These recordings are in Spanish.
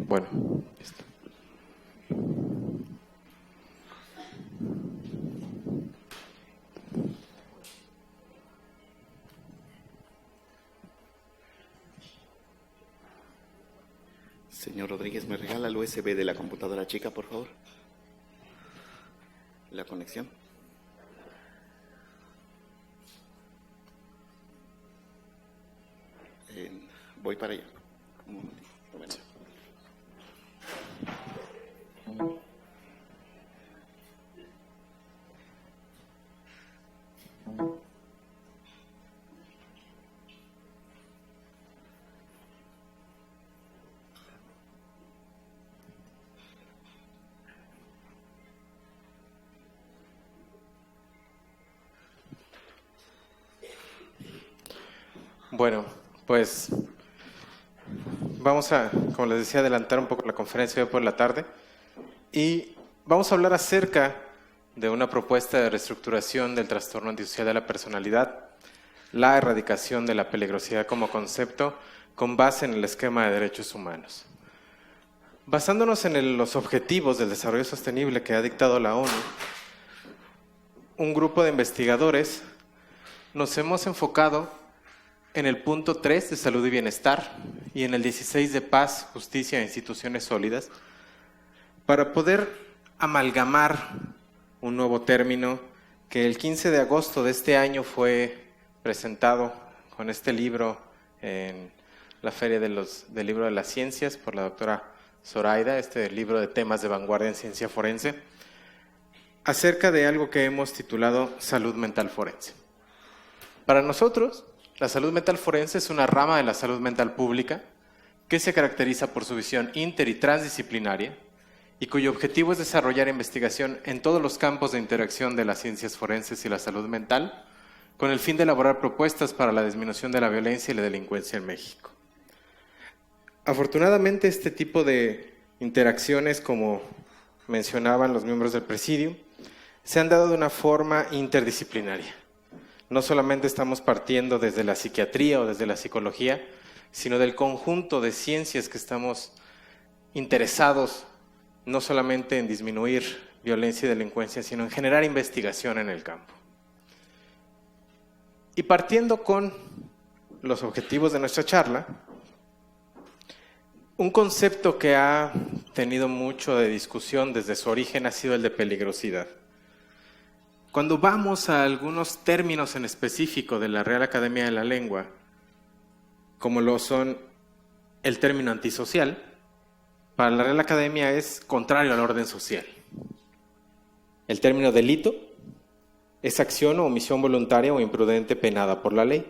Bueno, listo. Señor Rodríguez, ¿me regala el USB de la computadora chica, por favor? La conexión. Voy para allá. Un momentito. Bueno. Bueno, pues vamos a, como les decía, adelantar un poco la conferencia de hoy por la tarde y vamos a hablar acerca de una propuesta de reestructuración del trastorno antisocial de la personalidad, la erradicación de la peligrosidad como concepto con base en el esquema de derechos humanos. Basándonos en los objetivos del desarrollo sostenible que ha dictado la ONU, un grupo de investigadores nos hemos enfocado en el punto 3 de salud y bienestar y en el 16 de paz, justicia e instituciones sólidas para poder amalgamar un nuevo término que el 15 de agosto de este año fue presentado con este libro en la Feria del Libro de las Ciencias por la doctora Zoraida, este libro de temas de vanguardia en ciencia forense, acerca de algo que hemos titulado salud mental forense. Para nosotros, la salud mental forense es una rama de la salud mental pública que se caracteriza por su visión inter y transdisciplinaria y cuyo objetivo es desarrollar investigación en todos los campos de interacción de las ciencias forenses y la salud mental, con el fin de elaborar propuestas para la disminución de la violencia y la delincuencia en México. Afortunadamente, este tipo de interacciones, como mencionaban los miembros del Presidium, se han dado de una forma interdisciplinaria. No solamente estamos partiendo desde la psiquiatría o desde la psicología, sino del conjunto de ciencias que estamos interesados no solamente en disminuir violencia y delincuencia, sino en generar investigación en el campo. Y partiendo con los objetivos de nuestra charla, un concepto que ha tenido mucho de discusión desde su origen ha sido el de peligrosidad. Cuando vamos a algunos términos en específico de la Real Academia de la Lengua, como lo son el término antisocial, para la Real Academia es contrario al orden social. El término delito es acción o omisión voluntaria o imprudente penada por la ley.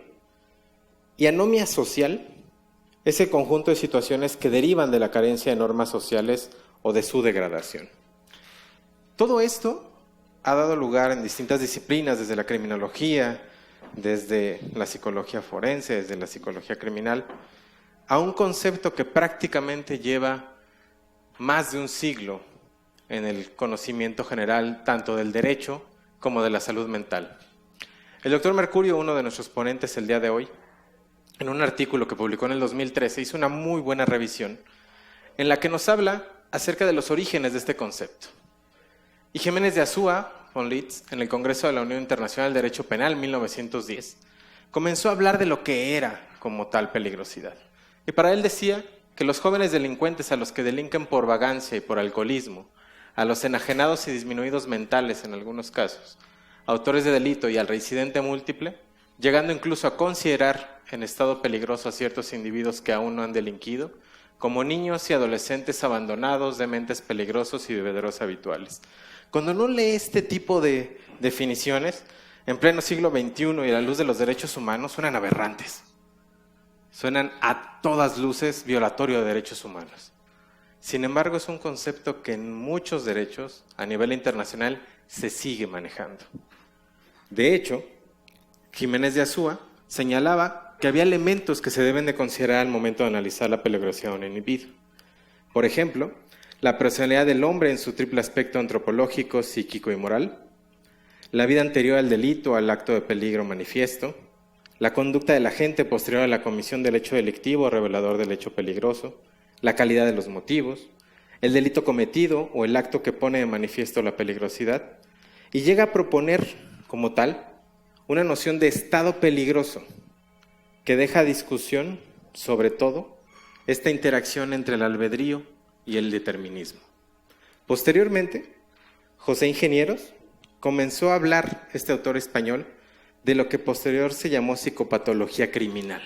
Y anomia social es el conjunto de situaciones que derivan de la carencia de normas sociales o de su degradación. Todo esto ha dado lugar en distintas disciplinas, desde la criminología, desde la psicología forense, desde la psicología criminal, a un concepto que prácticamente lleva más de un siglo en el conocimiento general tanto del derecho como de la salud mental. El doctor Mercurio, uno de nuestros ponentes el día de hoy, en un artículo que publicó en el 2013, hizo una muy buena revisión en la que nos habla acerca de los orígenes de este concepto. Y Jiménez de Azúa, von Litz, en el Congreso de la Unión Internacional de Derecho Penal, 1910, comenzó a hablar de lo que era como tal peligrosidad. Y para él decía que los jóvenes delincuentes a los que delinquen por vagancia y por alcoholismo, a los enajenados y disminuidos mentales en algunos casos, autores de delito y al reincidente múltiple, llegando incluso a considerar en estado peligroso a ciertos individuos que aún no han delinquido, como niños y adolescentes abandonados, dementes peligrosos y bebederos habituales. Cuando uno lee este tipo de definiciones, en pleno siglo XXI y a la luz de los derechos humanos, suenan aberrantes. Suenan a todas luces violatorio de derechos humanos. Sin embargo, es un concepto que en muchos derechos, a nivel internacional, se sigue manejando. De hecho, Jiménez de Azúa, señalaba que había elementos que se deben de considerar al momento de analizar la peligrosidad de un individuo. Por ejemplo, la personalidad del hombre en su triple aspecto antropológico, psíquico y moral, la vida anterior al delito o al acto de peligro manifiesto, la conducta del agente posterior a la comisión del hecho delictivo o revelador del hecho peligroso, la calidad de los motivos, el delito cometido o el acto que pone de manifiesto la peligrosidad, y llega a proponer, como tal, una noción de estado peligroso que deja a discusión, sobre todo, esta interacción entre el albedrío y el determinismo. Posteriormente, José Ingenieros comenzó a hablar, este autor español, de lo que posterior se llamó psicopatología criminal.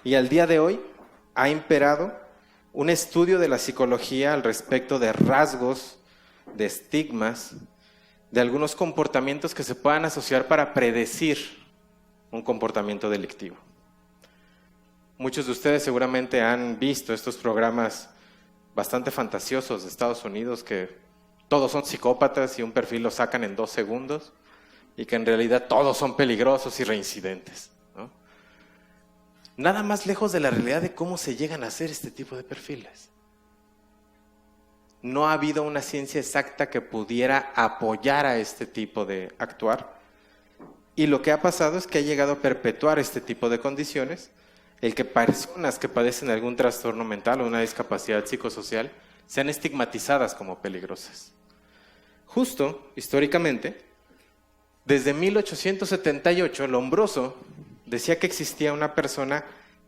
Y al día de hoy ha imperado un estudio de la psicología al respecto de rasgos, de estigmas, de algunos comportamientos que se puedan asociar para predecir un comportamiento delictivo. Muchos de ustedes seguramente han visto estos programas bastante fantasiosos de Estados Unidos que todos son psicópatas y un perfil lo sacan en 2 segundos y que en realidad todos son peligrosos y reincidentes, ¿no? Nada más lejos de la realidad de cómo se llegan a hacer este tipo de perfiles. No ha habido una ciencia exacta que pudiera apoyar a este tipo de actuar, y lo que ha pasado es que ha llegado a perpetuar este tipo de condiciones, el que personas que padecen algún trastorno mental o una discapacidad psicosocial sean estigmatizadas como peligrosas. Justo, históricamente, desde 1878, Lombroso decía que existía una persona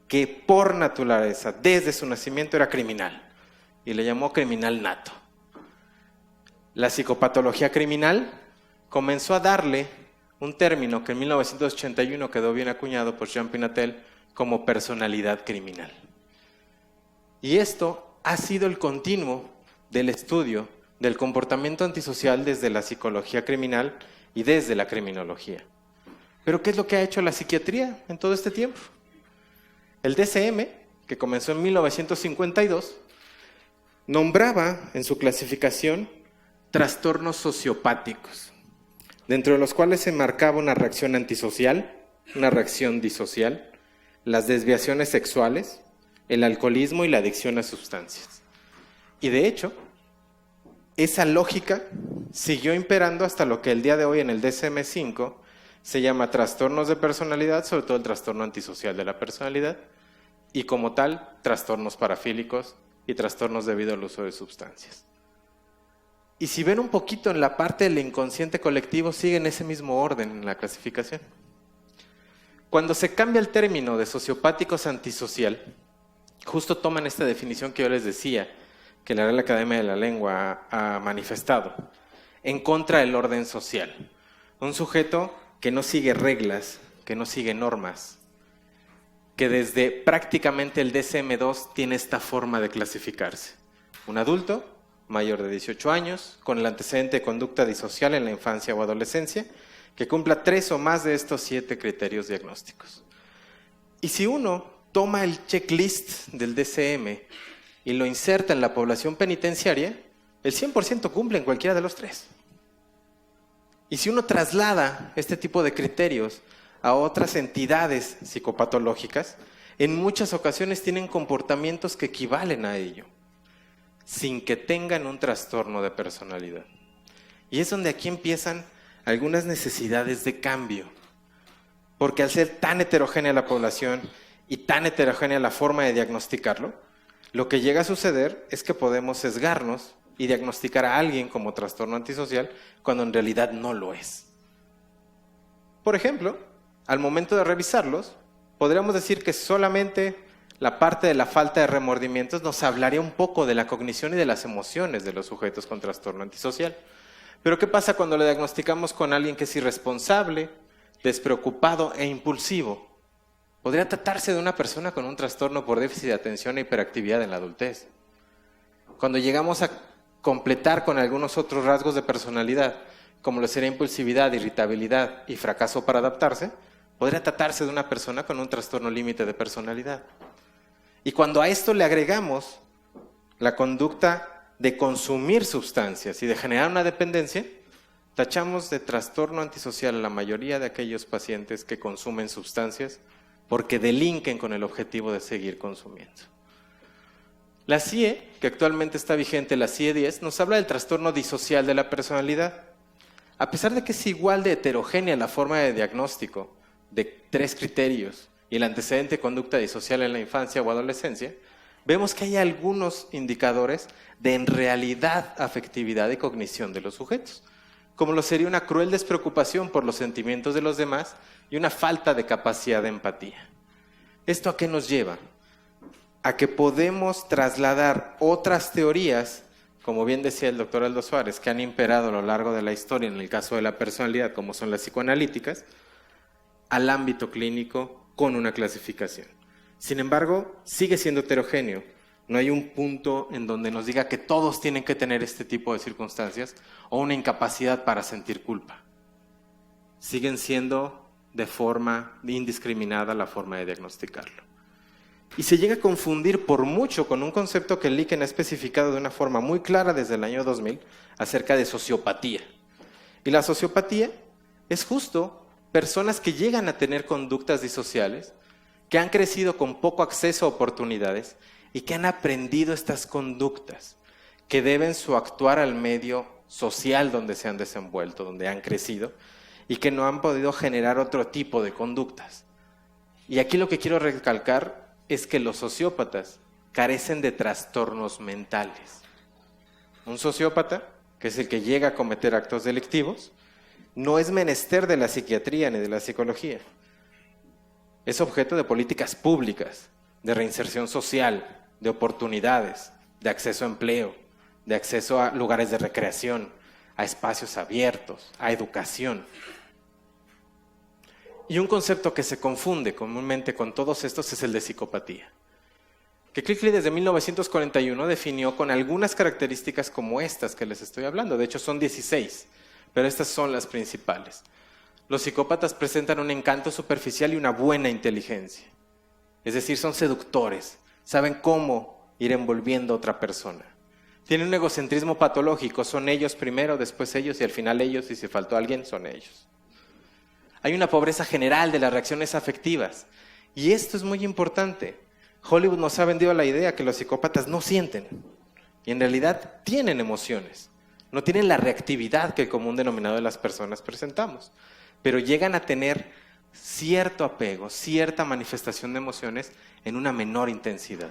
que por naturaleza, desde su nacimiento, era criminal, y le llamó criminal nato. La psicopatología criminal comenzó a darle un término que en 1981 quedó bien acuñado por Jean Pinatel como personalidad criminal. Y esto ha sido el continuo del estudio del comportamiento antisocial desde la psicología criminal y desde la criminología. ¿Pero qué es lo que ha hecho la psiquiatría en todo este tiempo? El DSM, que comenzó en 1952, nombraba en su clasificación trastornos sociopáticos, dentro de los cuales se marcaba una reacción antisocial, una reacción disocial, las desviaciones sexuales, el alcoholismo y la adicción a sustancias. Y de hecho, esa lógica siguió imperando hasta lo que el día de hoy en el DSM-5 se llama trastornos de personalidad, sobre todo el trastorno antisocial de la personalidad, y como tal, trastornos parafílicos y trastornos debido al uso de sustancias. Y si ven un poquito en la parte del inconsciente colectivo, sigue en ese mismo orden en la clasificación. Cuando se cambia el término de sociopáticos antisocial, justo toman esta definición que yo les decía, que la Real Academia de la Lengua ha manifestado, en contra del orden social. Un sujeto que no sigue reglas, que no sigue normas, que desde prácticamente el DSM-2 tiene esta forma de clasificarse. Un adulto mayor de 18 años, con el antecedente de conducta disocial en la infancia o adolescencia, que cumpla 3 o más de estos 7 criterios diagnósticos. Y si uno toma el checklist del DSM y lo inserta en la población penitenciaria, el 100% cumple en cualquiera de los 3. Y si uno traslada este tipo de criterios a otras entidades psicopatológicas, en muchas ocasiones tienen comportamientos que equivalen a ello, sin que tengan un trastorno de personalidad. Y es donde aquí empiezan algunas necesidades de cambio, porque al ser tan heterogénea la población y tan heterogénea la forma de diagnosticarlo, lo que llega a suceder es que podemos sesgarnos y diagnosticar a alguien como trastorno antisocial cuando en realidad no lo es. Por ejemplo, al momento de revisarlos, podríamos decir que solamente la parte de la falta de remordimientos nos hablaría un poco de la cognición y de las emociones de los sujetos con trastorno antisocial. Pero ¿qué pasa cuando le diagnosticamos con alguien que es irresponsable, despreocupado e impulsivo? Podría tratarse de una persona con un trastorno por déficit de atención e hiperactividad en la adultez. Cuando llegamos a completar con algunos otros rasgos de personalidad, como lo sería impulsividad, irritabilidad y fracaso para adaptarse, podría tratarse de una persona con un trastorno límite de personalidad. Y cuando a esto le agregamos la conducta de consumir sustancias y de generar una dependencia, tachamos de trastorno antisocial a la mayoría de aquellos pacientes que consumen sustancias porque delinquen con el objetivo de seguir consumiendo. La CIE, que actualmente está vigente, la CIE 10, nos habla del trastorno disocial de la personalidad. A pesar de que es igual de heterogénea la forma de diagnóstico de 3 criterios y el antecedente de conducta disocial en la infancia o adolescencia, vemos que hay algunos indicadores de en realidad afectividad y cognición de los sujetos, como lo sería una cruel despreocupación por los sentimientos de los demás y una falta de capacidad de empatía. ¿Esto a qué nos lleva? A que podemos trasladar otras teorías, como bien decía el doctor Aldo Suárez, que han imperado a lo largo de la historia en el caso de la personalidad, como son las psicoanalíticas, al ámbito clínico con una clasificación. Sin embargo, sigue siendo heterogéneo. No hay un punto en donde nos diga que todos tienen que tener este tipo de circunstancias o una incapacidad para sentir culpa. Siguen siendo de forma indiscriminada la forma de diagnosticarlo. Y se llega a confundir por mucho con un concepto que Liken ha especificado de una forma muy clara desde el año 2000 acerca de sociopatía. Y la sociopatía es justo personas que llegan a tener conductas disociales, que han crecido con poco acceso a oportunidades y que han aprendido estas conductas, que deben su actuar al medio social donde se han desenvuelto, donde han crecido, y que no han podido generar otro tipo de conductas. Y aquí lo que quiero recalcar es que los sociópatas carecen de trastornos mentales. Un sociópata, que es el que llega a cometer actos delictivos, no es menester de la psiquiatría ni de la psicología. Es objeto de políticas públicas, de reinserción social, de oportunidades, de acceso a empleo, de acceso a lugares de recreación, a espacios abiertos, a educación. Y un concepto que se confunde comúnmente con todos estos es el de psicopatía, que Clickley desde 1941 definió con algunas características como estas que les estoy hablando. De hecho son 16, pero estas son las principales. Los psicópatas presentan un encanto superficial y una buena inteligencia. Es decir, son seductores, saben cómo ir envolviendo a otra persona. Tienen un egocentrismo patológico, son ellos primero, después ellos y al final ellos, y si faltó alguien, son ellos. Hay una pobreza general de las reacciones afectivas, y esto es muy importante. Hollywood nos ha vendido la idea que los psicópatas no sienten, y en realidad tienen emociones. No tienen la reactividad que el común denominador de las personas presentamos, pero llegan a tener cierto apego, cierta manifestación de emociones en una menor intensidad.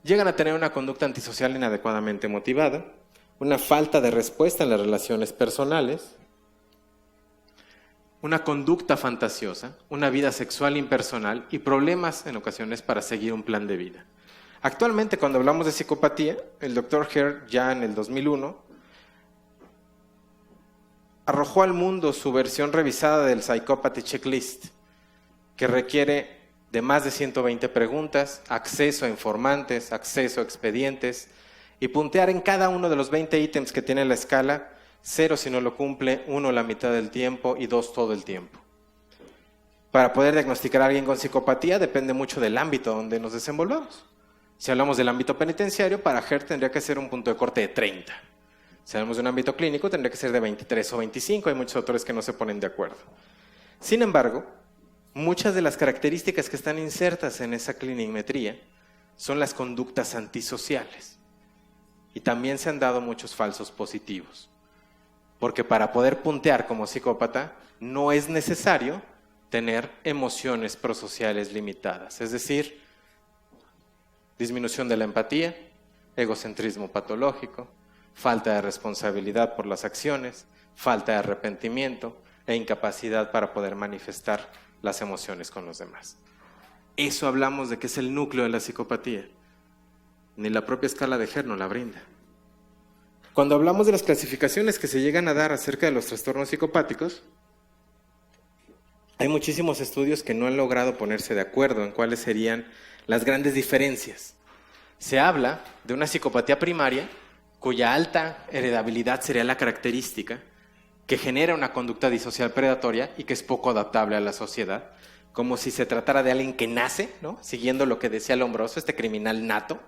Llegan a tener una conducta antisocial inadecuadamente motivada, una falta de respuesta en las relaciones personales, una conducta fantasiosa, una vida sexual impersonal y problemas en ocasiones para seguir un plan de vida. Actualmente, cuando hablamos de psicopatía, el Dr. Hare ya en el 2001 arrojó al mundo su versión revisada del Psychopathy Checklist, que requiere de más de 120 preguntas, acceso a informantes, acceso a expedientes y puntear en cada uno de los 20 ítems que tiene la escala, 0 si no lo cumple, 1 la mitad del tiempo y 2 todo el tiempo. Para poder diagnosticar a alguien con psicopatía depende mucho del ámbito donde nos desenvolvamos. Si hablamos del ámbito penitenciario, para Hare tendría que ser un punto de corte de 30. Si hablamos de un ámbito clínico, tendría que ser de 23 o 25. Hay muchos autores que no se ponen de acuerdo. Sin embargo, muchas de las características que están insertas en esa clinimetría son las conductas antisociales. Y también se han dado muchos falsos positivos. Porque para poder puntear como psicópata, no es necesario tener emociones prosociales limitadas. Es decir, disminución de la empatía, egocentrismo patológico, falta de responsabilidad por las acciones, falta de arrepentimiento e incapacidad para poder manifestar las emociones con los demás. Eso hablamos de que es el núcleo de la psicopatía. Ni la propia escala de Hare nos la brinda. Cuando hablamos de las clasificaciones que se llegan a dar acerca de los trastornos psicopáticos, hay muchísimos estudios que no han logrado ponerse de acuerdo en cuáles serían las grandes diferencias. Se habla de una psicopatía primaria cuya alta heredabilidad sería la característica que genera una conducta disocial predatoria y que es poco adaptable a la sociedad, como si se tratara de alguien que nace, ¿no?, siguiendo lo que decía Lombroso, este criminal nato,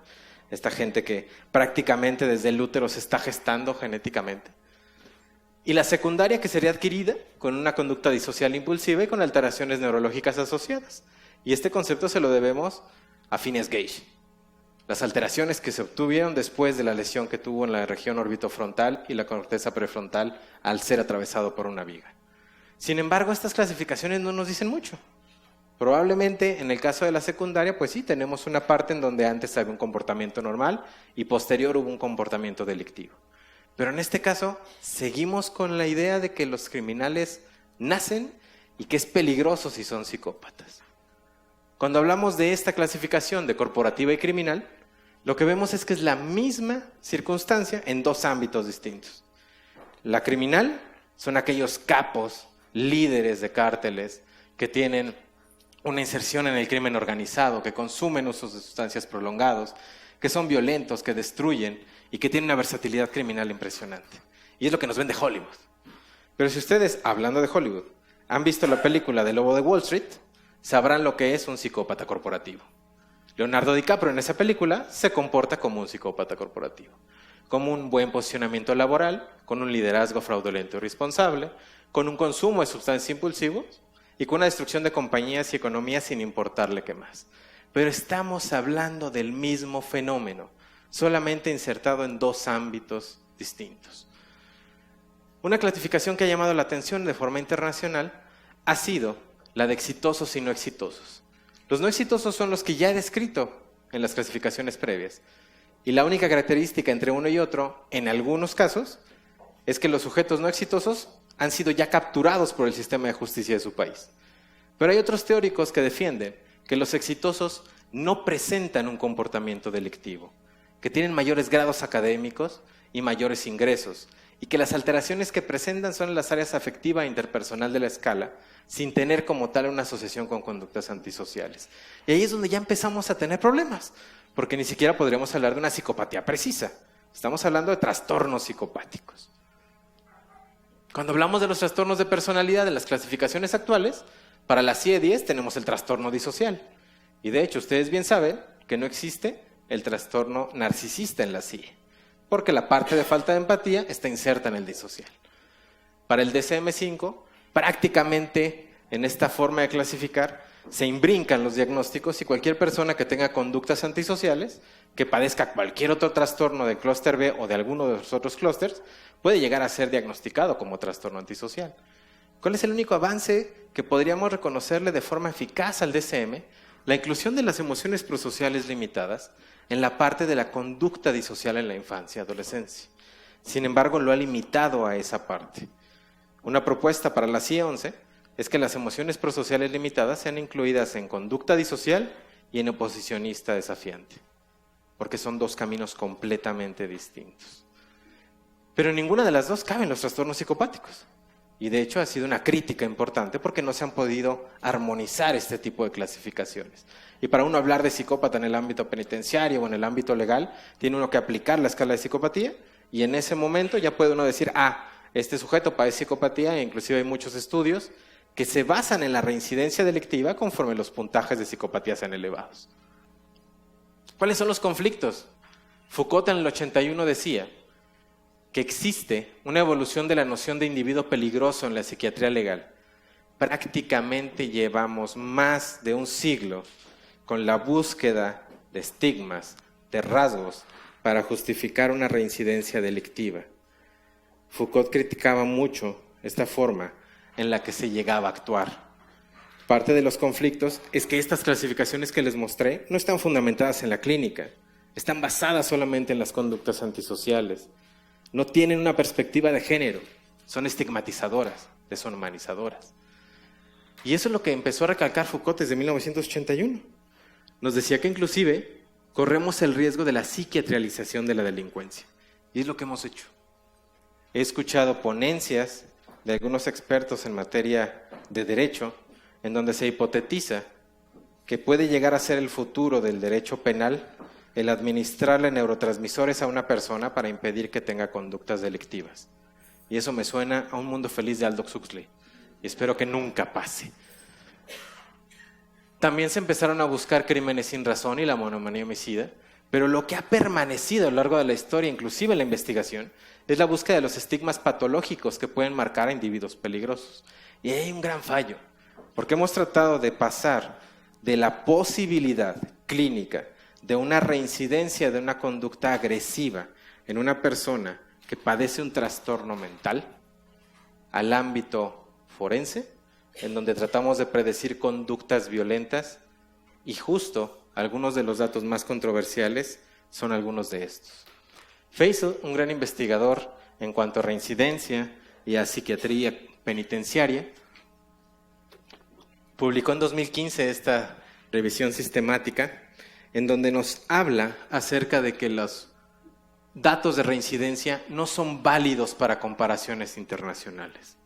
esta gente que prácticamente desde el útero se está gestando genéticamente. y la secundaria, que sería adquirida con una conducta disocial impulsiva y con alteraciones neurológicas asociadas. Y este concepto se lo debemos a Phineas Gage. Las alteraciones que se obtuvieron después de la lesión que tuvo en la región orbitofrontal y la corteza prefrontal al ser atravesado por una viga. Sin embargo, estas clasificaciones no nos dicen mucho. Probablemente en el caso de la secundaria, pues sí, tenemos una parte en donde antes había un comportamiento normal y posterior hubo un comportamiento delictivo. Pero en este caso, seguimos con la idea de que los criminales nacen y que es peligroso si son psicópatas. Cuando hablamos de esta clasificación de corporativa y criminal, lo que vemos es que es la misma circunstancia en dos ámbitos distintos. La criminal son aquellos capos, líderes de cárteles que tienen una inserción en el crimen organizado, que consumen usos de sustancias prolongados, que son violentos, que destruyen y que tienen una versatilidad criminal impresionante. Y es lo que nos vende Hollywood. Pero si ustedes, hablando de Hollywood, han visto la película de Lobo de Wall Street, sabrán lo que es un psicópata corporativo. Leonardo DiCaprio en esa película se comporta como un psicópata corporativo, como un buen posicionamiento laboral, con un liderazgo fraudulento y irresponsable, con un consumo de sustancias impulsivos y con una destrucción de compañías y economías sin importarle qué más. Pero estamos hablando del mismo fenómeno, solamente insertado en dos ámbitos distintos. Una clasificación que ha llamado la atención de forma internacional ha sido la de exitosos y no exitosos. Los no exitosos son los que ya he descrito en las clasificaciones previas. Y la única característica entre uno y otro, en algunos casos, es que los sujetos no exitosos han sido ya capturados por el sistema de justicia de su país. Pero hay otros teóricos que defienden que los exitosos no presentan un comportamiento delictivo, que tienen mayores grados académicos y mayores ingresos, y que las alteraciones que presentan son en las áreas afectiva e interpersonal de la escala, sin tener como tal una asociación con conductas antisociales. Y ahí es donde ya empezamos a tener problemas, porque ni siquiera podríamos hablar de una psicopatía precisa. Estamos hablando de trastornos psicopáticos. Cuando hablamos de los trastornos de personalidad de las clasificaciones actuales, para la CIE-10 tenemos el trastorno disocial. Y de hecho, ustedes bien saben que no existe el trastorno narcisista en la CIE, porque la parte de falta de empatía está inserta en el disocial. Para el DSM-5, prácticamente en esta forma de clasificar, se imbrincan los diagnósticos y cualquier persona que tenga conductas antisociales, que padezca cualquier otro trastorno del clúster B o de alguno de los otros clústeres, puede llegar a ser diagnosticado como trastorno antisocial. ¿Cuál es el único avance que podríamos reconocerle de forma eficaz al DSM? La inclusión de las emociones prosociales limitadas en la parte de la conducta disocial en la infancia y adolescencia. Sin embargo, lo ha limitado a esa parte. Una propuesta para la CIE-11 es que las emociones prosociales limitadas sean incluidas en conducta disocial y en oposicionista desafiante, porque son dos caminos completamente distintos. Pero en ninguna de las dos caben los trastornos psicopáticos. Y de hecho ha sido una crítica importante porque no se han podido armonizar este tipo de clasificaciones. Y para uno hablar de psicópata en el ámbito penitenciario o en el ámbito legal, tiene uno que aplicar la escala de psicopatía y en ese momento ya puede uno decir, este sujeto padece psicopatía, e inclusive hay muchos estudios que se basan en la reincidencia delictiva conforme los puntajes de psicopatía sean elevados. ¿Cuáles son los conflictos? Foucault en el 81 decía que existe una evolución de la noción de individuo peligroso en la psiquiatría legal. Prácticamente llevamos más de un siglo con la búsqueda de estigmas, de rasgos, para justificar una reincidencia delictiva. Foucault criticaba mucho esta forma en la que se llegaba a actuar. Parte de los conflictos es que estas clasificaciones que les mostré no están fundamentadas en la clínica, están basadas solamente en las conductas antisociales. No tienen una perspectiva de género, son estigmatizadoras, deshumanizadoras. Y eso es lo que empezó a recalcar Foucault desde 1981. Nos decía que inclusive corremos el riesgo de la psiquiatrialización de la delincuencia. Y es lo que hemos hecho. He escuchado ponencias de algunos expertos en materia de derecho, en donde se hipotetiza que puede llegar a ser el futuro del derecho penal el administrarle neurotransmisores a una persona para impedir que tenga conductas delictivas. Y eso me suena a un mundo feliz de Aldous Huxley. Y espero que nunca pase. También se empezaron a buscar crímenes sin razón y la monomanía homicida, pero lo que ha permanecido a lo largo de la historia, inclusive en la investigación, es la búsqueda de los estigmas patológicos que pueden marcar a individuos peligrosos. Y ahí hay un gran fallo, porque hemos tratado de pasar de la posibilidad clínica de una reincidencia de una conducta agresiva en una persona que padece un trastorno mental al ámbito forense, en donde tratamos de predecir conductas violentas, y justo algunos de los datos más controversiales son algunos de estos. Faisal, un gran investigador en cuanto a reincidencia y a psiquiatría penitenciaria, publicó en 2015 esta revisión sistemática en donde nos habla acerca de que los datos de reincidencia no son válidos para comparaciones internacionales.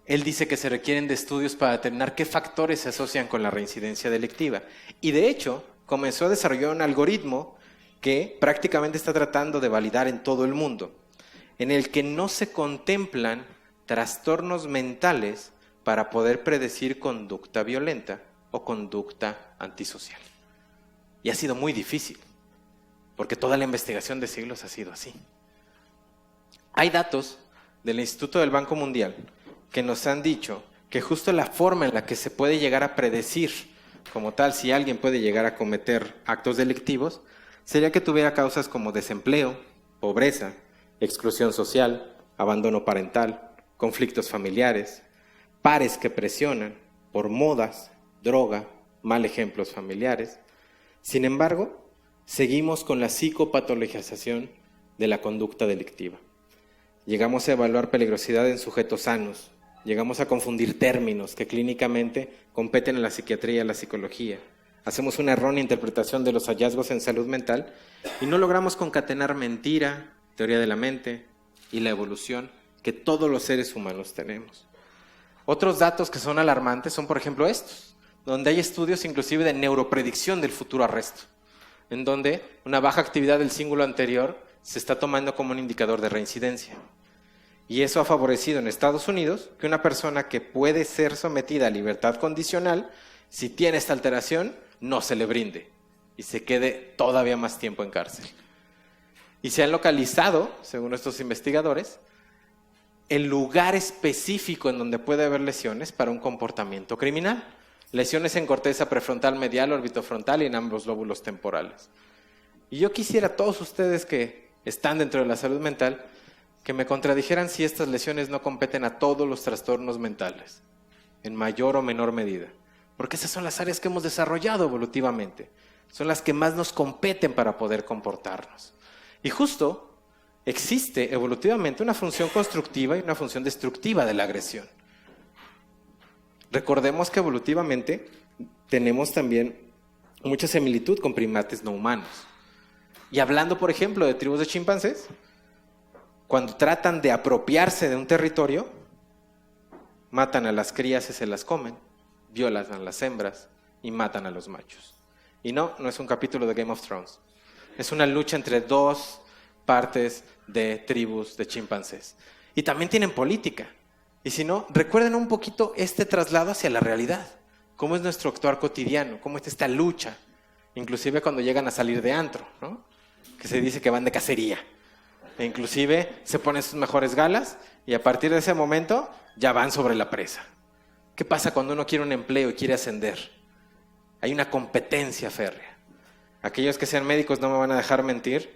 Él dice que se requieren de estudios para determinar qué factores se asocian con la reincidencia delictiva. Y de hecho, comenzó a desarrollar un algoritmo que prácticamente está tratando de validar en todo el mundo, en el que no se contemplan trastornos mentales para poder predecir conducta violenta o conducta antisocial. Y ha sido muy difícil, porque toda la investigación de siglos ha sido así. Hay datos del Instituto del Banco Mundial que nos han dicho que justo la forma en la que se puede llegar a predecir como tal si alguien puede llegar a cometer actos delictivos sería que tuviera causas como desempleo, pobreza, exclusión social, abandono parental, conflictos familiares, pares que presionan por modas, droga, mal ejemplos familiares. Sin embargo, seguimos con la psicopatologización de la conducta delictiva. Llegamos a evaluar peligrosidad en sujetos sanos, llegamos a confundir términos que clínicamente competen en la psiquiatría y en la psicología. Hacemos una errónea interpretación de los hallazgos en salud mental y no logramos concatenar mentira, teoría de la mente y la evolución que todos los seres humanos tenemos. Otros datos que son alarmantes son, por ejemplo, estos, donde hay estudios inclusive de neuropredicción del futuro arresto, en donde una baja actividad del cíngulo anterior se está tomando como un indicador de reincidencia. Y eso ha favorecido en Estados Unidos que una persona que puede ser sometida a libertad condicional, si tiene esta alteración, no se le brinde y se quede todavía más tiempo en cárcel. Y se han localizado, según estos investigadores, el lugar específico en donde puede haber lesiones para un comportamiento criminal. Lesiones en corteza prefrontal medial, orbitofrontal y en ambos lóbulos temporales. Y yo quisiera a todos ustedes que están dentro de la salud mental que me contradijeran si estas lesiones no competen a todos los trastornos mentales, en mayor o menor medida. Porque esas son las áreas que hemos desarrollado evolutivamente. Son las que más nos competen para poder comportarnos. Y justo existe evolutivamente una función constructiva y una función destructiva de la agresión. Recordemos que evolutivamente tenemos también mucha similitud con primates no humanos. Y hablando, por ejemplo, de tribus de chimpancés, cuando tratan de apropiarse de un territorio, matan a las crías y se las comen, violan a las hembras y matan a los machos. Y no es un capítulo de Game of Thrones. Es una lucha entre dos partes de tribus de chimpancés. Y también tienen política. Y si no, recuerden un poquito este traslado hacia la realidad. Cómo es nuestro actuar cotidiano, cómo es esta lucha. Inclusive cuando llegan a salir de antro, ¿no? Que se dice que van de cacería. E inclusive se ponen sus mejores galas y a partir de ese momento ya van sobre la presa. ¿Qué pasa cuando uno quiere un empleo y quiere ascender? Hay una competencia férrea. Aquellos que sean médicos no me van a dejar mentir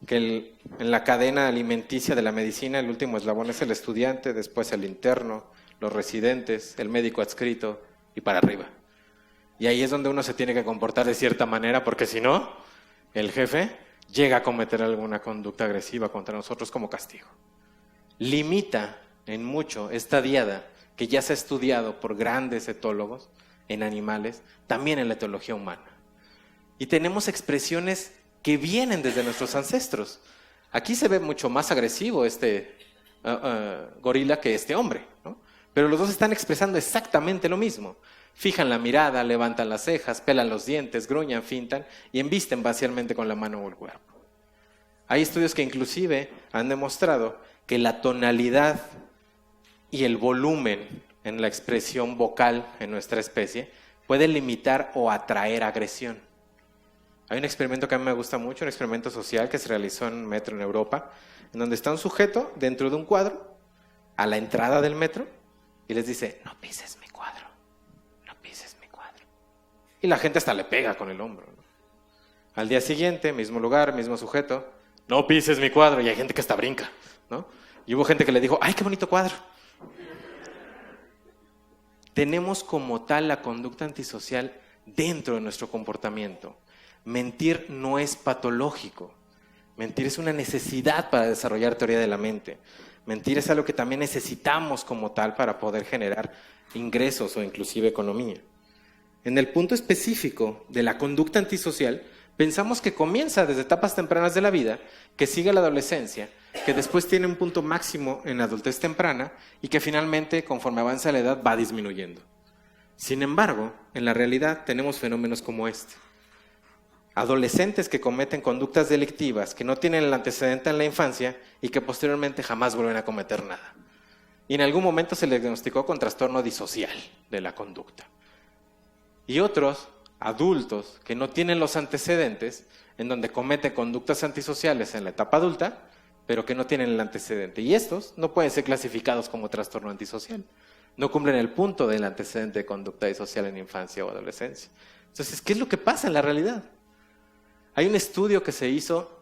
que en la cadena alimenticia de la medicina el último eslabón es el estudiante, después el interno, los residentes, el médico adscrito y para arriba. Y ahí es donde uno se tiene que comportar de cierta manera porque si no, el jefe llega a cometer alguna conducta agresiva contra nosotros como castigo. Limita en mucho esta diada que ya se ha estudiado por grandes etólogos en animales, también en la etología humana. Y tenemos expresiones que vienen desde nuestros ancestros. Aquí se ve mucho más agresivo este gorila que este hombre, ¿no? Pero los dos están expresando exactamente lo mismo. Fijan la mirada, levantan las cejas, pelan los dientes, gruñan, fintan y embisten parcialmente con la mano o el cuerpo. Hay estudios que inclusive han demostrado que la tonalidad y el volumen en la expresión vocal en nuestra especie puede limitar o atraer agresión. Hay un experimento que a mí me gusta mucho, un experimento social que se realizó en un metro en Europa, en donde está un sujeto dentro de un cuadro, a la entrada del metro, y les dice, no pises mi cuadro, no pises mi cuadro. Y la gente hasta le pega con el hombro, ¿no? Al día siguiente, mismo lugar, mismo sujeto, no pises mi cuadro, y hay gente que hasta brinca, ¿no? Y hubo gente que le dijo, ¡ay, qué bonito cuadro! Tenemos como tal la conducta antisocial dentro de nuestro comportamiento. Mentir no es patológico. Mentir es una necesidad para desarrollar teoría de la mente. Mentir es algo que también necesitamos como tal para poder generar ingresos o inclusive economía. En el punto específico de la conducta antisocial, pensamos que comienza desde etapas tempranas de la vida, que sigue la adolescencia, que después tiene un punto máximo en la adultez temprana y que finalmente, conforme avanza la edad, va disminuyendo. Sin embargo, en la realidad tenemos fenómenos como este. Adolescentes que cometen conductas delictivas, que no tienen el antecedente en la infancia y que posteriormente jamás vuelven a cometer nada. Y en algún momento se les diagnosticó con trastorno disocial de la conducta. Y otros adultos que no tienen los antecedentes, en donde cometen conductas antisociales en la etapa adulta, pero que no tienen el antecedente. Y estos no pueden ser clasificados como trastorno antisocial. No cumplen el punto del antecedente de conducta disocial en infancia o adolescencia. Entonces, ¿qué es lo que pasa en la realidad? Hay un estudio que se hizo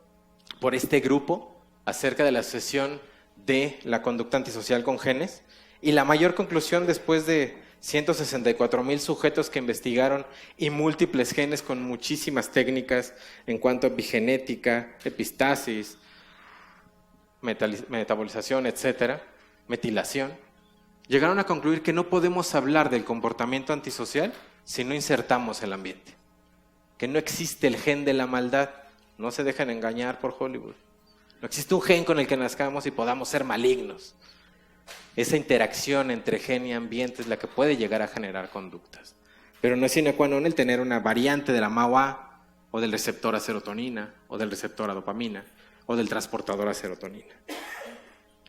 por este grupo acerca de la asociación de la conducta antisocial con genes, y la mayor conclusión, después de 164,000 sujetos que investigaron y múltiples genes con muchísimas técnicas en cuanto a epigenética, epistasis, metabolización, etcétera, metilación, llegaron a concluir que no podemos hablar del comportamiento antisocial si no insertamos el ambiente. Que no existe el gen de la maldad, no se dejan engañar por Hollywood. No existe un gen con el que nazcamos y podamos ser malignos. Esa interacción entre gen y ambiente es la que puede llegar a generar conductas. Pero no es sine qua non el tener una variante de la MAO-A o del receptor a serotonina o del receptor a dopamina o del transportador a serotonina.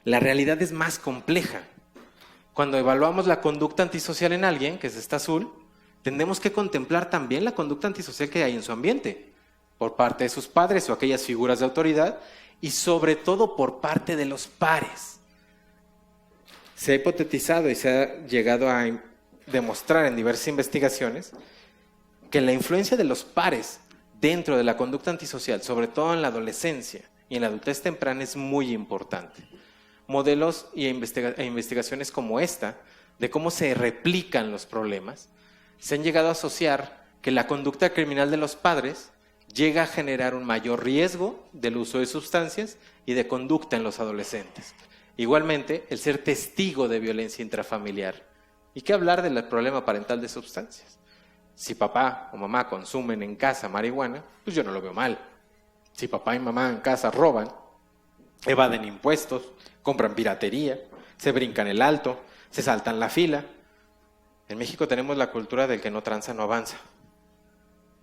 La realidad es más compleja. Cuando evaluamos la conducta antisocial en alguien, que es esta azul, tendremos que contemplar también la conducta antisocial que hay en su ambiente, por parte de sus padres o aquellas figuras de autoridad, y sobre todo por parte de los pares. Se ha hipotetizado y se ha llegado a demostrar en diversas investigaciones que la influencia de los pares dentro de la conducta antisocial, sobre todo en la adolescencia y en la adultez temprana, es muy importante. Modelos e investigaciones como esta, de cómo se replican los problemas, se han llegado a asociar que la conducta criminal de los padres llega a generar un mayor riesgo del uso de sustancias y de conducta en los adolescentes. Igualmente, el ser testigo de violencia intrafamiliar. ¿Y qué hablar del problema parental de sustancias? Si papá o mamá consumen en casa marihuana, pues yo no lo veo mal. Si papá y mamá en casa roban, evaden impuestos, compran piratería, se brincan el alto, se saltan la fila. En México tenemos la cultura del que no tranza no avanza.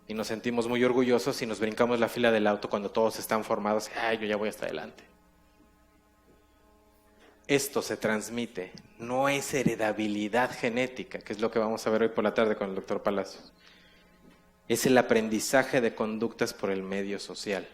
Y nos sentimos muy orgullosos si nos brincamos la fila del auto cuando todos están formados. ¡Ay, yo ya voy hasta adelante! Esto se transmite, no es heredabilidad genética, que es lo que vamos a ver hoy por la tarde con el doctor Palacios. Es el aprendizaje de conductas por el medio social.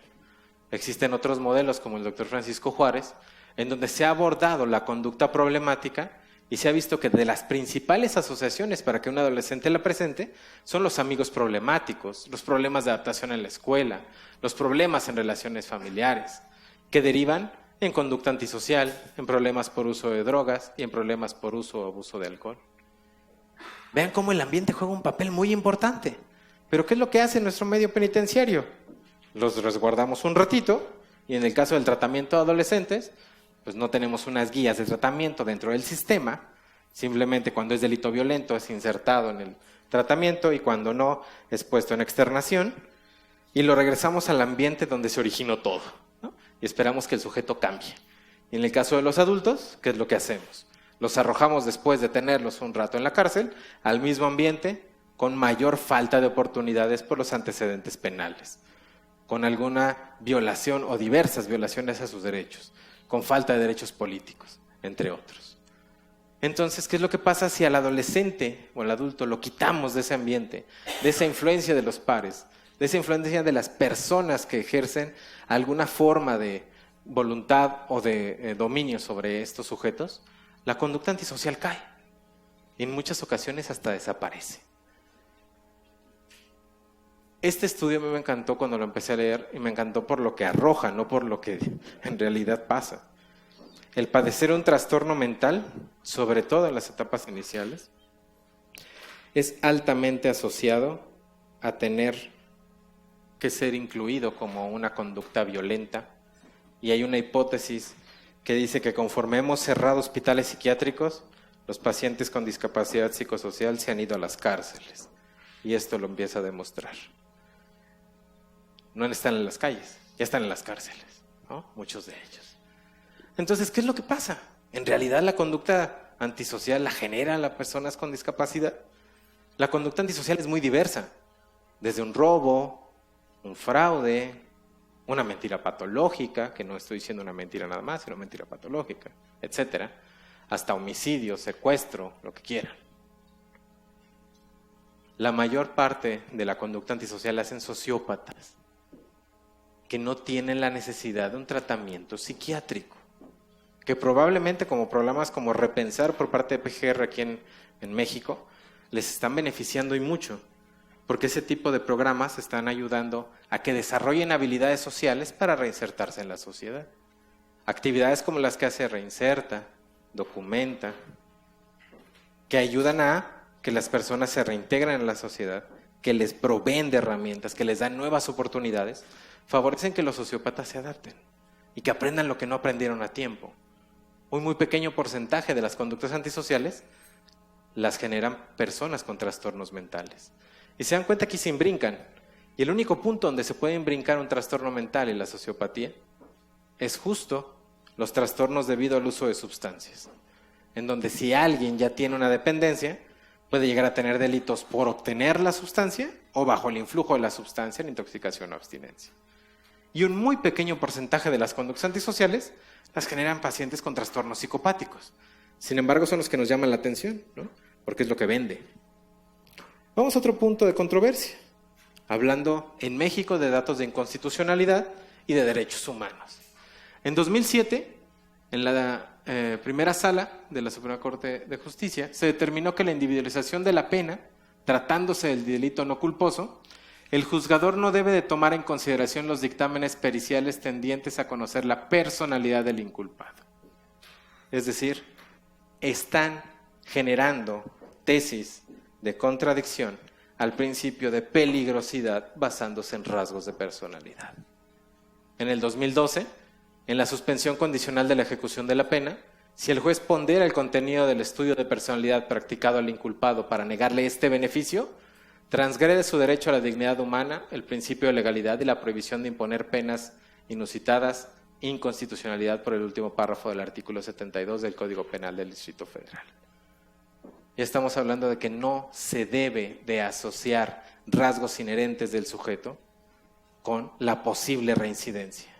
Existen otros modelos, como el doctor Francisco Juárez, en donde se ha abordado la conducta problemática y se ha visto que de las principales asociaciones para que un adolescente la presente son los amigos problemáticos, los problemas de adaptación en la escuela, los problemas en relaciones familiares, que derivan en conducta antisocial, en problemas por uso de drogas y en problemas por uso o abuso de alcohol. Vean cómo el ambiente juega un papel muy importante. ¿Pero qué es lo que hace nuestro medio penitenciario? Los resguardamos un ratito y en el caso del tratamiento de adolescentes, pues no tenemos unas guías de tratamiento dentro del sistema. Simplemente cuando es delito violento es insertado en el tratamiento y cuando no es puesto en externación y lo regresamos al ambiente donde se originó todo, ¿no? Y esperamos que el sujeto cambie. Y en el caso de los adultos, ¿qué es lo que hacemos? Los arrojamos después de tenerlos un rato en la cárcel al mismo ambiente con mayor falta de oportunidades por los antecedentes penales, con alguna violación o diversas violaciones a sus derechos, con falta de derechos políticos, entre otros. Entonces, ¿qué es lo que pasa si al adolescente o al adulto lo quitamos de ese ambiente, de esa influencia de los pares? de esa influencia de las personas que ejercen alguna forma de voluntad o de dominio sobre estos sujetos, la conducta antisocial cae y en muchas ocasiones hasta desaparece. Este estudio a mí me encantó cuando lo empecé a leer y me encantó por lo que arroja, no por lo que en realidad pasa. El padecer un trastorno mental, sobre todo en las etapas iniciales, es altamente asociado a tener que ser incluido como una conducta violenta. Y hay una hipótesis que dice que conforme hemos cerrado hospitales psiquiátricos, los pacientes con discapacidad psicosocial se han ido a las cárceles. Y esto lo empieza a demostrar. No están en las calles, ya están en las cárceles, ¿no? Muchos de ellos. Entonces, ¿qué es lo que pasa? ¿En realidad la conducta antisocial la generan las personas con discapacidad? La conducta antisocial es muy diversa. Desde un robo, un fraude, una mentira patológica, que no estoy diciendo una mentira nada más, sino mentira patológica, etcétera, hasta homicidio, secuestro, lo que quieran. La mayor parte de la conducta antisocial la hacen sociópatas, que no tienen la necesidad de un tratamiento psiquiátrico, que probablemente como programas como Repensar por parte de PGR aquí en México, les están beneficiando y mucho, porque ese tipo de programas están ayudando a que desarrollen habilidades sociales para reinsertarse en la sociedad. Actividades como las que hace Reinserta, Documenta, que ayudan a que las personas se reintegren en la sociedad, que les proveen de herramientas, que les dan nuevas oportunidades, favorecen que los sociópatas se adapten y que aprendan lo que no aprendieron a tiempo. Un muy pequeño porcentaje de las conductas antisociales las generan personas con trastornos mentales. Y se dan cuenta que se imbrincan. Y el único punto donde se puede imbrincar un trastorno mental y la sociopatía es justo los trastornos debido al uso de sustancias. En donde si alguien ya tiene una dependencia, puede llegar a tener delitos por obtener la sustancia o bajo el influjo de la sustancia en intoxicación o abstinencia. Y un muy pequeño porcentaje de las conductas antisociales las generan pacientes con trastornos psicopáticos. Sin embargo, son los que nos llaman la atención, ¿no? Porque es lo que vende. Vamos a otro punto de controversia, hablando en México de datos de inconstitucionalidad y de derechos humanos. En 2007, en la primera sala de la Suprema Corte de Justicia, se determinó que la individualización de la pena, tratándose del delito no culposo, el juzgador no debe de tomar en consideración los dictámenes periciales tendientes a conocer la personalidad del inculpado. Es decir, están generando tesis de contradicción al principio de peligrosidad basándose en rasgos de personalidad. En el 2012, en la suspensión condicional de la ejecución de la pena, si el juez pondera el contenido del estudio de personalidad practicado al inculpado para negarle este beneficio, transgrede su derecho a la dignidad humana, el principio de legalidad y la prohibición de imponer penas inusitadas, inconstitucionalidad por el último párrafo del artículo 72 del Código Penal del Distrito Federal. Ya estamos hablando de que no se debe de asociar rasgos inherentes del sujeto con la posible reincidencia.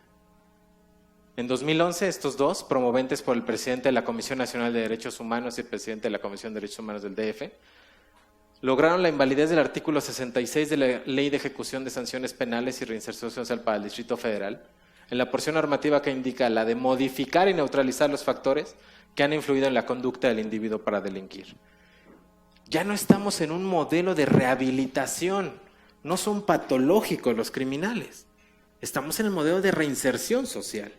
En 2011, estos dos, promoventes por el presidente de la Comisión Nacional de Derechos Humanos y el presidente de la Comisión de Derechos Humanos del DF, lograron la invalidez del artículo 66 de la Ley de Ejecución de Sanciones Penales y Reinserción Social para el Distrito Federal, en la porción normativa que indica la de modificar y neutralizar los factores que han influido en la conducta del individuo para delinquir. Ya no estamos en un modelo de rehabilitación, no son patológicos los criminales, estamos en el modelo de reinserción social.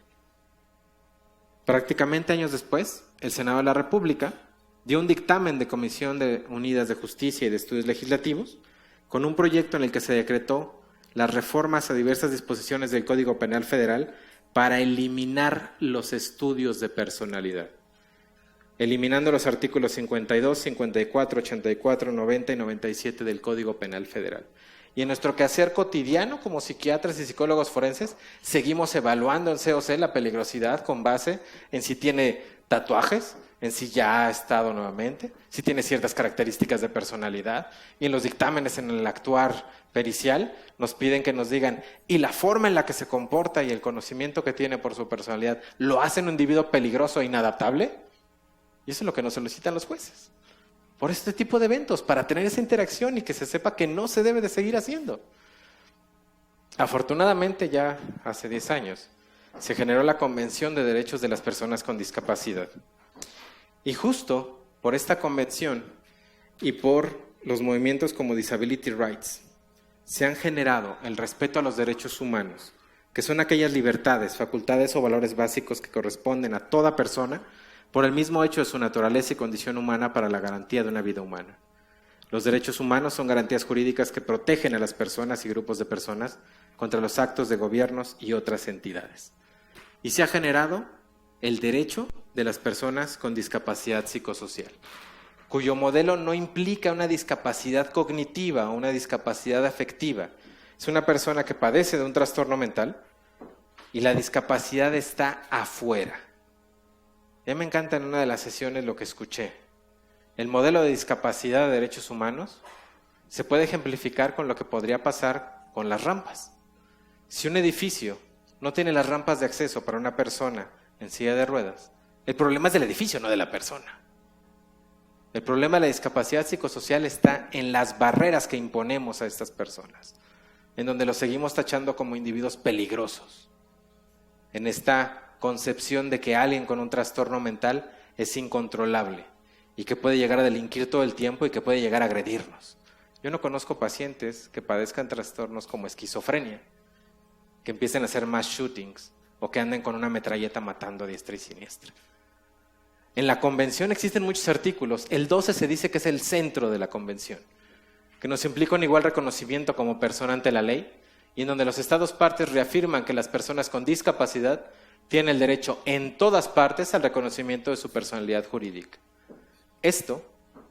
Prácticamente años después, el Senado de la República dio un dictamen de Comisión Unidas de Justicia y de Estudios Legislativos con un proyecto en el que se decretó las reformas a diversas disposiciones del Código Penal Federal para eliminar los estudios de personalidad, eliminando los artículos 52, 54, 84, 90 y 97 del Código Penal Federal. Y en nuestro quehacer cotidiano como psiquiatras y psicólogos forenses, seguimos evaluando en COC la peligrosidad con base en si tiene tatuajes, en si ya ha estado nuevamente, si tiene ciertas características de personalidad, y en los dictámenes en el actuar pericial nos piden que nos digan, y la forma en la que se comporta y el conocimiento que tiene por su personalidad, ¿lo hacen un individuo peligroso e inadaptable? Y eso es lo que nos solicitan los jueces. Por este tipo de eventos, para tener esa interacción y que se sepa que no se debe de seguir haciendo. Afortunadamente ya hace 10 años se generó la Convención de Derechos de las Personas con Discapacidad. Y justo por esta convención y por los movimientos como Disability Rights se han generado el respeto a los derechos humanos, que son aquellas libertades, facultades o valores básicos que corresponden a toda persona por el mismo hecho de su naturaleza y condición humana para la garantía de una vida humana. Los derechos humanos son garantías jurídicas que protegen a las personas y grupos de personas contra los actos de gobiernos y otras entidades. Y se ha generado el derecho de las personas con discapacidad psicosocial, cuyo modelo no implica una discapacidad cognitiva o una discapacidad afectiva. Es una persona que padece de un trastorno mental y la discapacidad está afuera. Ya me encanta en una de las sesiones lo que escuché. El modelo de discapacidad de derechos humanos se puede ejemplificar con lo que podría pasar con las rampas. Si un edificio no tiene las rampas de acceso para una persona en silla de ruedas, el problema es del edificio, no de la persona. El problema de la discapacidad psicosocial está en las barreras que imponemos a estas personas, en donde los seguimos tachando como individuos peligrosos, en esta concepción de que alguien con un trastorno mental es incontrolable y que puede llegar a delinquir todo el tiempo y que puede llegar a agredirnos. Yo no conozco pacientes que padezcan trastornos como esquizofrenia, que empiecen a hacer mass shootings o que anden con una metralleta matando a diestra y siniestra. En la convención existen muchos artículos. El 12 se dice que es el centro de la convención, que nos implica un igual reconocimiento como persona ante la ley y en donde los estados partes reafirman que las personas con discapacidad tienen el derecho en todas partes al reconocimiento de su personalidad jurídica. Esto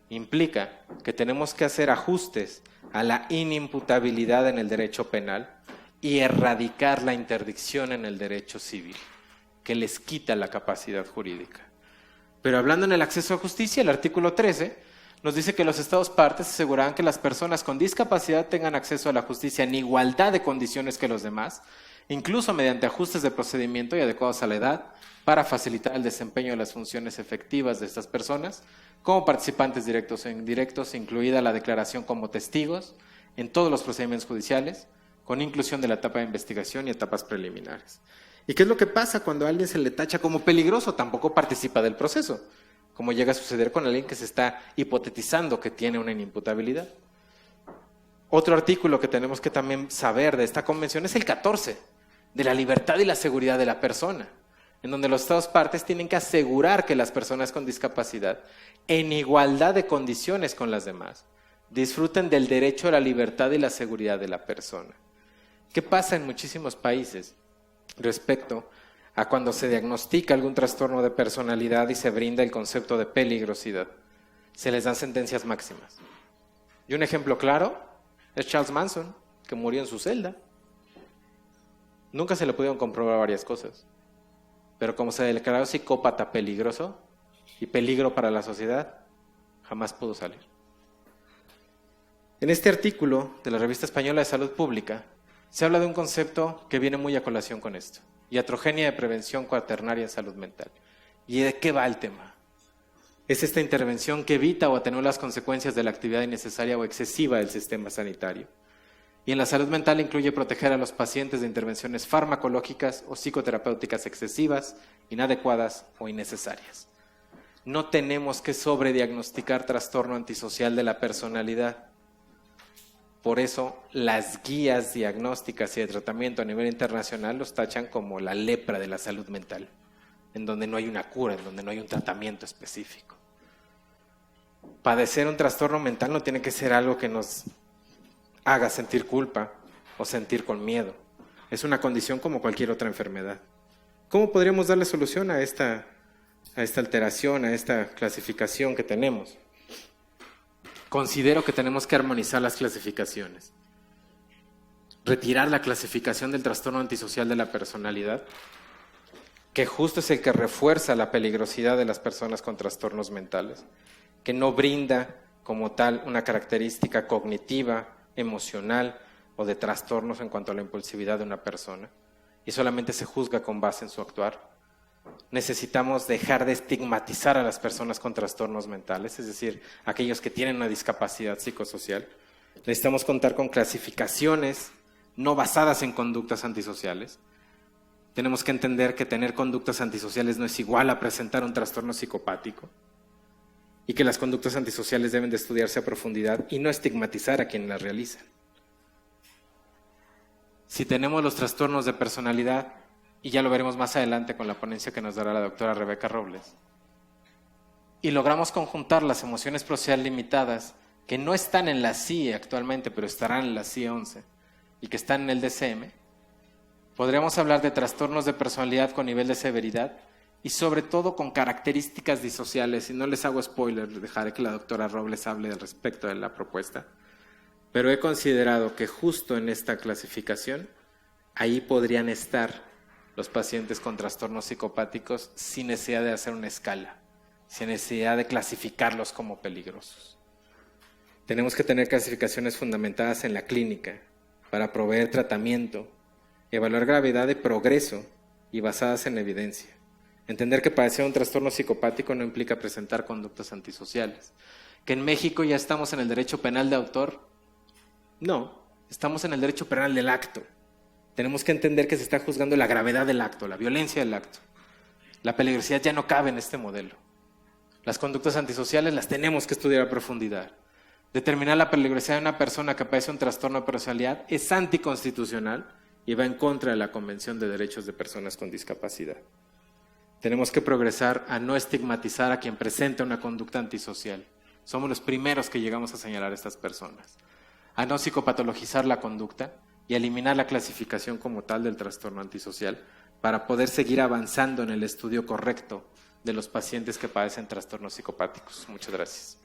implica que tenemos que hacer ajustes a la inimputabilidad en el derecho penal y erradicar la interdicción en el derecho civil, que les quita la capacidad jurídica. Pero hablando en el acceso a justicia, el artículo 13 nos dice que los estados partes asegurarán que las personas con discapacidad tengan acceso a la justicia en igualdad de condiciones que los demás, incluso mediante ajustes de procedimiento y adecuados a la edad, para facilitar el desempeño de las funciones efectivas de estas personas, como participantes directos e indirectos, incluida la declaración como testigos en todos los procedimientos judiciales, con inclusión de la etapa de investigación y etapas preliminares. ¿Y qué es lo que pasa cuando a alguien se le tacha como peligroso? Tampoco participa del proceso, como llega a suceder con alguien que se está hipotetizando que tiene una inimputabilidad. Otro artículo que tenemos que también saber de esta convención es el 14, de la libertad y la seguridad de la persona, en donde los estados partes tienen que asegurar que las personas con discapacidad, en igualdad de condiciones con las demás, disfruten del derecho a la libertad y la seguridad de la persona. ¿Qué pasa en muchísimos países respecto a cuando se diagnostica algún trastorno de personalidad y se brinda el concepto de peligrosidad? Se les dan sentencias máximas. Y un ejemplo claro es Charles Manson, que murió en su celda. Nunca se le pudieron comprobar varias cosas, pero como se declaró psicópata peligroso y peligro para la sociedad, jamás pudo salir. En este artículo de la Revista Española de Salud Pública se habla de un concepto que viene muy a colación con esto: iatrogenia de prevención cuaternaria en salud mental. ¿Y de qué va el tema? Es esta intervención que evita o atenúa las consecuencias de la actividad innecesaria o excesiva del sistema sanitario. Y en la salud mental incluye proteger a los pacientes de intervenciones farmacológicas o psicoterapéuticas excesivas, inadecuadas o innecesarias. No tenemos que sobrediagnosticar trastorno antisocial de la personalidad. Por eso las guías diagnósticas y de tratamiento a nivel internacional los tachan como la lepra de la salud mental, en donde no hay una cura, en donde no hay un tratamiento específico. Padecer un trastorno mental no tiene que ser algo que nos haga sentir culpa o sentir con miedo. Es una condición como cualquier otra enfermedad. ¿Cómo podríamos darle solución a esta alteración, a esta clasificación que tenemos? Considero que tenemos que armonizar las clasificaciones. Retirar la clasificación del trastorno antisocial de la personalidad, que justo es el que refuerza la peligrosidad de las personas con trastornos mentales, que no brinda como tal una característica cognitiva, emocional o de trastornos en cuanto a la impulsividad de una persona, y solamente se juzga con base en su actuar. Necesitamos dejar de estigmatizar a las personas con trastornos mentales, es decir, aquellos que tienen una discapacidad psicosocial. Necesitamos contar con clasificaciones no basadas en conductas antisociales. Tenemos que entender que tener conductas antisociales no es igual a presentar un trastorno psicopático y que las conductas antisociales deben de estudiarse a profundidad y no estigmatizar a quienes las realizan. Si tenemos los trastornos de personalidad, y ya lo veremos más adelante con la ponencia que nos dará la doctora Rebeca Robles, y logramos conjuntar las emociones prosocial limitadas que no están en la CIE actualmente, pero estarán en la CIE 11 y que están en el DSM, podríamos hablar de trastornos de personalidad con nivel de severidad y sobre todo con características disociales. Y no les hago spoiler, dejaré que la doctora Robles hable al respecto de la propuesta, pero he considerado que justo en esta clasificación, ahí podrían estar los pacientes con trastornos psicopáticos sin necesidad de hacer una escala, sin necesidad de clasificarlos como peligrosos. Tenemos que tener clasificaciones fundamentadas en la clínica para proveer tratamiento, evaluar gravedad de progreso y basadas en evidencia. Entender que padecer un trastorno psicopático no implica presentar conductas antisociales. Que en México ya estamos en el derecho penal de autor. No, estamos en el derecho penal del acto. Tenemos que entender que se está juzgando la gravedad del acto, la violencia del acto. La peligrosidad ya no cabe en este modelo. Las conductas antisociales las tenemos que estudiar a profundidad. Determinar la peligrosidad de una persona que padece un trastorno de personalidad es anticonstitucional y va en contra de la Convención de Derechos de Personas con Discapacidad. Tenemos que progresar a no estigmatizar a quien presenta una conducta antisocial. Somos los primeros que llegamos a señalar a estas personas. A no psicopatologizar la conducta y a eliminar la clasificación como tal del trastorno antisocial para poder seguir avanzando en el estudio correcto de los pacientes que padecen trastornos psicopáticos. Muchas gracias.